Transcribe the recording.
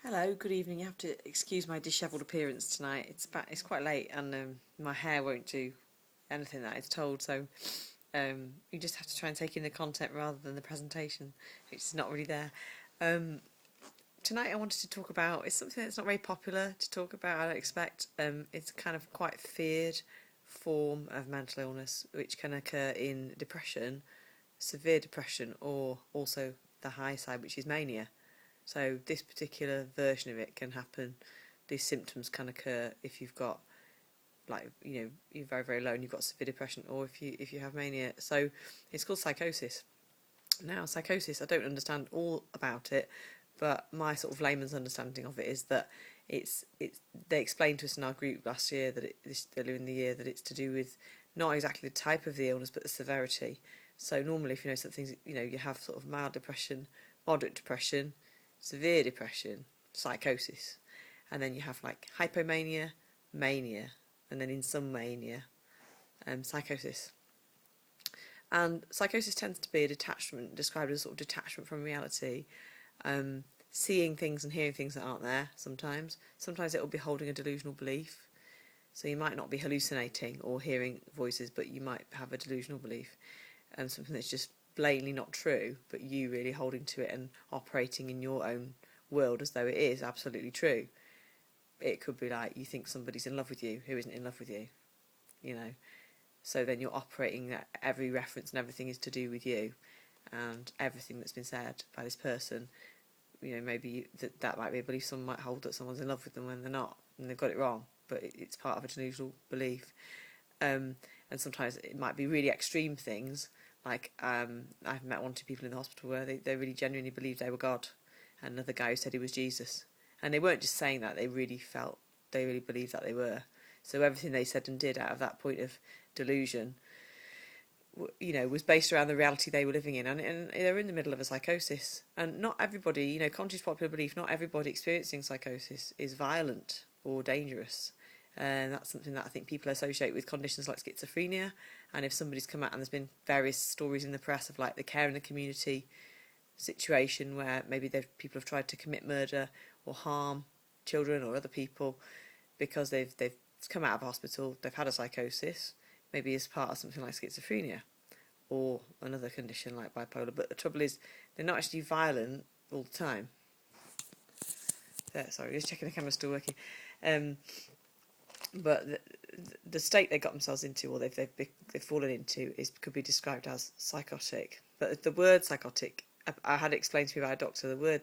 Hello, good evening. You have to excuse my dishevelled appearance tonight. It's quite late and my hair won't do anything that it's told, so you just have to try and take in the content rather than the presentation, which is not really there. Um, Tonight I wanted to talk about, it's something that's not very popular to talk about, I don't expect. It's kind of quite feared form of mental illness, which can occur in depression, severe depression, or also the high side, which is mania. So this particular version of it can happen. These symptoms can occur if you've got, like, you're very, very low and you've got severe depression, or if you have mania. So it's called psychosis. Now, psychosis, I don't understand all about it, but my sort of layman's understanding of it is that it's they explained to us in our group last year that earlier in the year, that it's to do with not exactly the type of the illness but the severity. So normally, if you know something, you have sort of mild depression, moderate depression, severe depression, psychosis, and then you have like hypomania, mania, and then in some mania, psychosis. And psychosis tends to be a detachment, described as sort of detachment from reality, seeing things and hearing things that aren't there sometimes. Sometimes it will be holding a delusional belief. So you might not be hallucinating or hearing voices, but you might have a delusional belief, something that's just blatantly not true, but you really holding to it and operating in your own world as though it is absolutely true. It could be like you think somebody's in love with you who isn't in love with you, you know. So then you're operating that every reference and everything is to do with you, and everything that's been said by this person, maybe that might be a belief someone might hold, that someone's in love with them when they're not, and they've got it wrong, but it's part of a delusional belief. And sometimes it might be really extreme things, like I've met one or two people in the hospital where they really genuinely believed they were God, and another guy who said he was Jesus, and they weren't just saying that, they really believed that they were. So everything they said and did out of that point of delusion, was based around the reality they were living in, and they were in the middle of a psychosis. And not everybody, contrary to popular belief, not everybody experiencing psychosis is violent or dangerous. And that's something that I think people associate with conditions like schizophrenia. And if somebody's come out, and there's been various stories in the press of like the care in the community situation where maybe people have tried to commit murder or harm children or other people because they've come out of hospital, they've had a psychosis, maybe as part of something like schizophrenia or another condition like bipolar. But the trouble is, they're not actually violent all the time. Sorry, just checking the camera's still working. But the state they got themselves into, or they've fallen into, could be described as psychotic. But the word psychotic, I had it explained to me by a doctor. The word